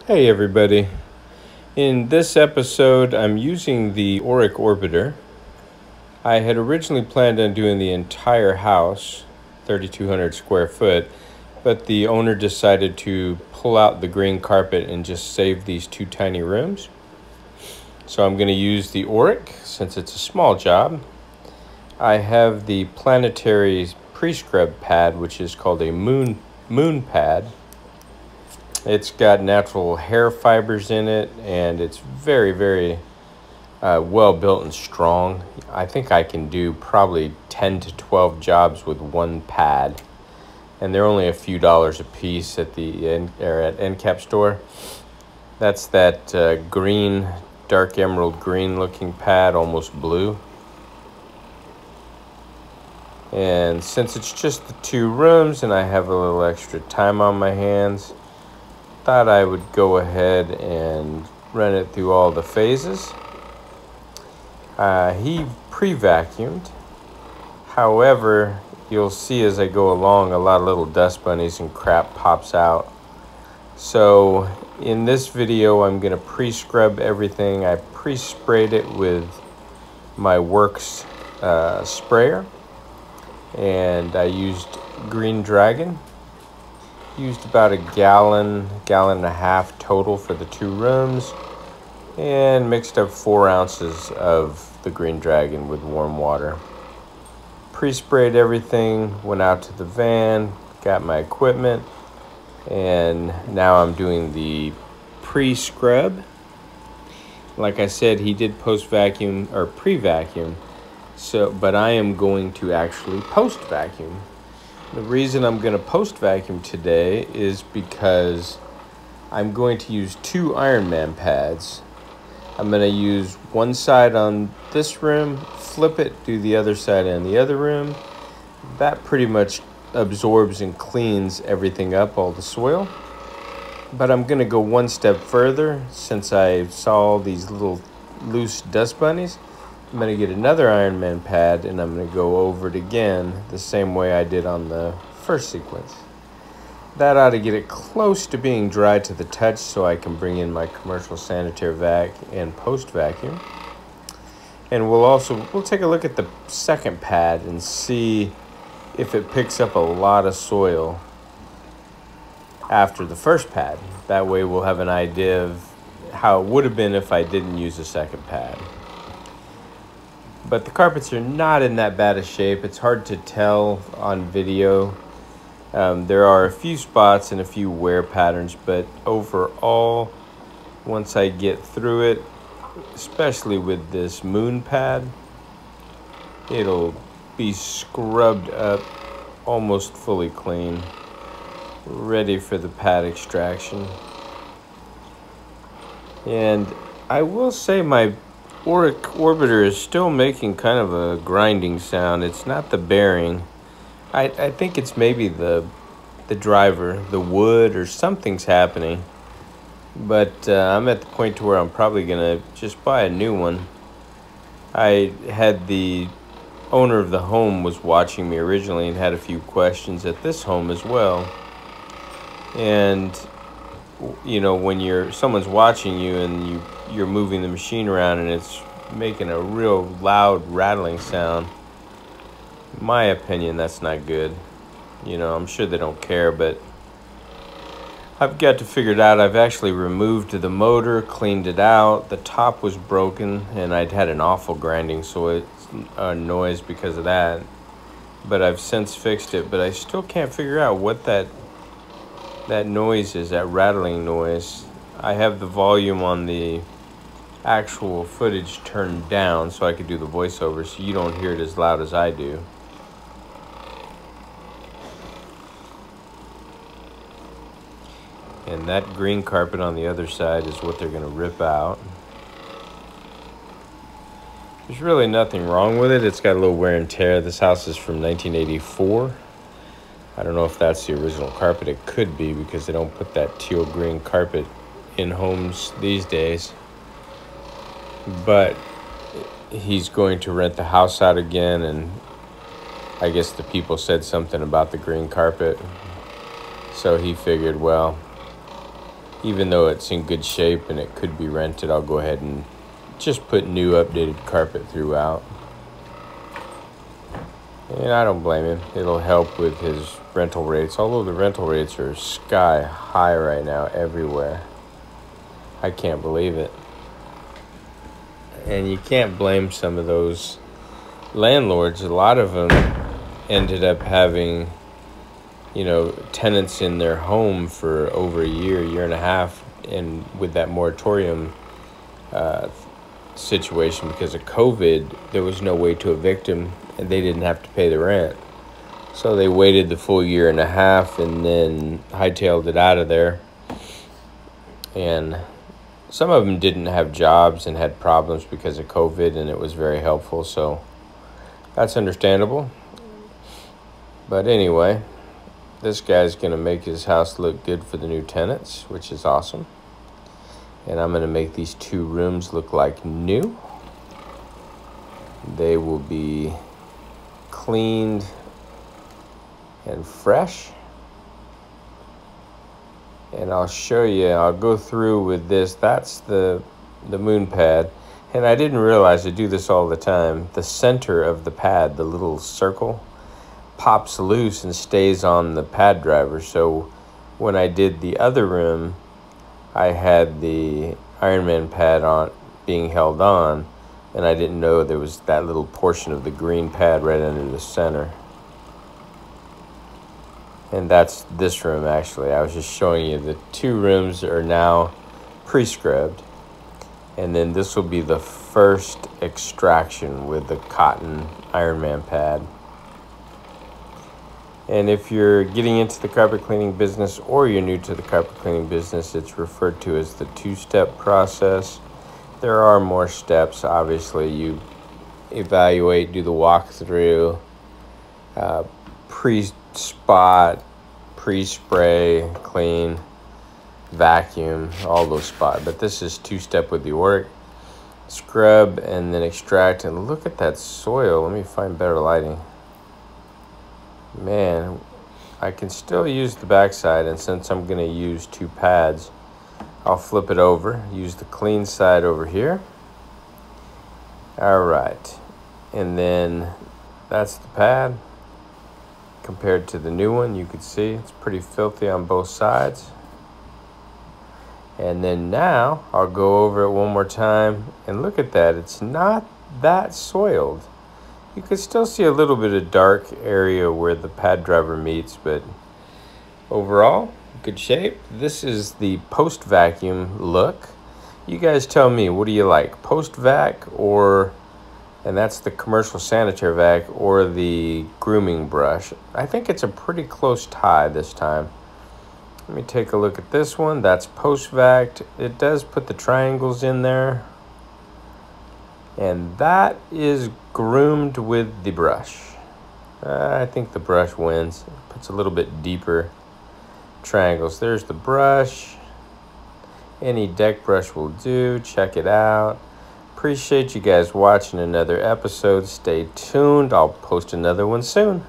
Hey everybody. In this episode, I'm using the Oreck orbiter. I had originally planned on doing the entire house, 3,200 square foot, but the owner decided to pull out the green carpet and just save these two tiny rooms. So I'm going to use the Oreck since it's a small job. I have the planetary Pre-SRUB pad, which is called a moon pad. It's got natural hair fibers in it, and it's very, very well built and strong. I think I can do probably 10 to 12 jobs with one pad, and they're only a few dollars a piece at the at Encapstore. That's that green, dark emerald green looking pad, almost blue. And since it's just the two rooms and I have a little extra time on my hands, thought I would go ahead and run it through all the phases. He pre-vacuumed. However, you'll see as I go along, a lot of little dust bunnies and crap pops out. So in this video, I'm going to pre-scrub everything. I pre-sprayed it with my Works sprayer, and I used Green Dragon. Used about a gallon and a half total for the two rooms, and mixed up 4 ounces of the Green Dragon with warm water. Pre-sprayed everything, went out to the van, got my equipment, and now I'm doing the pre-scrub. Like I said, he did post-vacuum or pre-vacuum, but I am going to actually post-vacuum. The reason I'm going to post-vacuum today is because I'm going to use 2 Ironman pads. I'm going to use one side on this room, flip it, do the other side on the other room. That pretty much absorbs and cleans everything up, all the soil. But I'm going to go one step further. Since I saw all these little loose dust bunnies, I'm going to get another Ironman pad, and I'm going to go over it again the same way I did on the first sequence. That ought to get it close to being dry to the touch so I can bring in my commercial sanitary vac and post-vacuum. And we'll take a look at the second pad and see if it picks up a lot of soil after the first pad. That way we'll have an idea of how it would have been if I didn't use a second pad. But the carpets are not in that bad a shape. It's hard to tell on video. There are a few spots and a few wear patterns, but overall, once I get through it, especially with this moon pad, it'll be scrubbed up almost fully clean, ready for the pad extraction. And I will say my Oreck orbiter is still making kind of a grinding sound. It's not the bearing. I think it's maybe the driver, the wood, or something's happening. But I'm at the point to where I'm probably going to just buy a new one. I had the owner of the home was watching me originally and had a few questions at this home as well. And you know, when someone's watching you and you're moving the machine around and it's making a real loud rattling sound, in my opinion, that's not good. You know, I'm sure they don't care, but I've got to figure it out. I've actually removed the motor, cleaned it out. The top was broken, and I'd had an awful grinding noise because of that. But I've since fixed it, but I still can't figure out what that noise is, that rattling noise. I have the volume on the actual footage turned down so I could do the voiceover, so you don't hear it as loud as I do. And that green carpet on the other side is what they're going to rip out. There's really nothing wrong with it. It's got a little wear and tear. This house is from 1984. I don't know if that's the original carpet. It could be, because they don't put that teal green carpet in homes these days. But he's going to rent the house out again, and I guess the people said something about the green carpet. So he figured, well, even though it's in good shape and it could be rented, I'll go ahead and just put new updated carpet throughout. And I don't blame him. It'll help with his rental rates, although the rental rates are sky high right now everywhere. I can't believe it. And you can't blame some of those landlords. A lot of them ended up having, tenants in their home for over a year and a half, and with that moratorium situation because of COVID, there was no way to evict them, and they didn't have to pay the rent. So they waited the full year and a half and then hightailed it out of there. And some of them didn't have jobs and had problems because of COVID, and it was very helpful. So that's understandable. But anyway, this guy's going to make his house look good for the new tenants, which is awesome. And I'm going to make these 2 rooms look like new. They will be cleaned and fresh. And I'll show you, I'll go through with this. That's the moon pad. And I didn't realize, I do this all the time, the center of the pad, the little circle, pops loose and stays on the pad driver. So when I did the other room, I had the Ironman pad on being held on, and I didn't know there was that little portion of the green pad right under the center. And that's this room, actually. I was just showing you the 2 rooms are now pre-scrubbed. And then this will be the first extraction with the cotton Ironman pad. And if you're getting into the carpet cleaning business or you're new to the carpet cleaning business, it's referred to as the 2-step process. There are more steps. Obviously, you evaluate, do the walkthrough, pre-spot, pre-spray, clean, vacuum, all those spots. But this is 2-step with the Oreck. Scrub and then extract. And look at that soil. Let me find better lighting. Man, I can still use the backside, and since I'm going to use 2 pads, I'll flip it over, use the clean side over here. All right, and then that's the pad. Compared to the new one, you can see it's pretty filthy on both sides. And then now I'll go over it one more time, and look at that, it's not that soiled. You can still see a little bit of dark area where the pad driver meets, but overall, good shape. This is the post-vacuum look. You guys tell me, what do you like? Post-vac, or, and that's the commercial sanitary vac, or the grooming brush? I think it's a pretty close tie this time. Let me take a look at this one. That's post-vac. It does put the triangles in there. And that is groomed with the brush. I think the brush wins. It puts a little bit deeper triangles. There's the brush. Any deck brush will do. Check it out. Appreciate you guys watching another episode. Stay tuned. I'll post another one soon.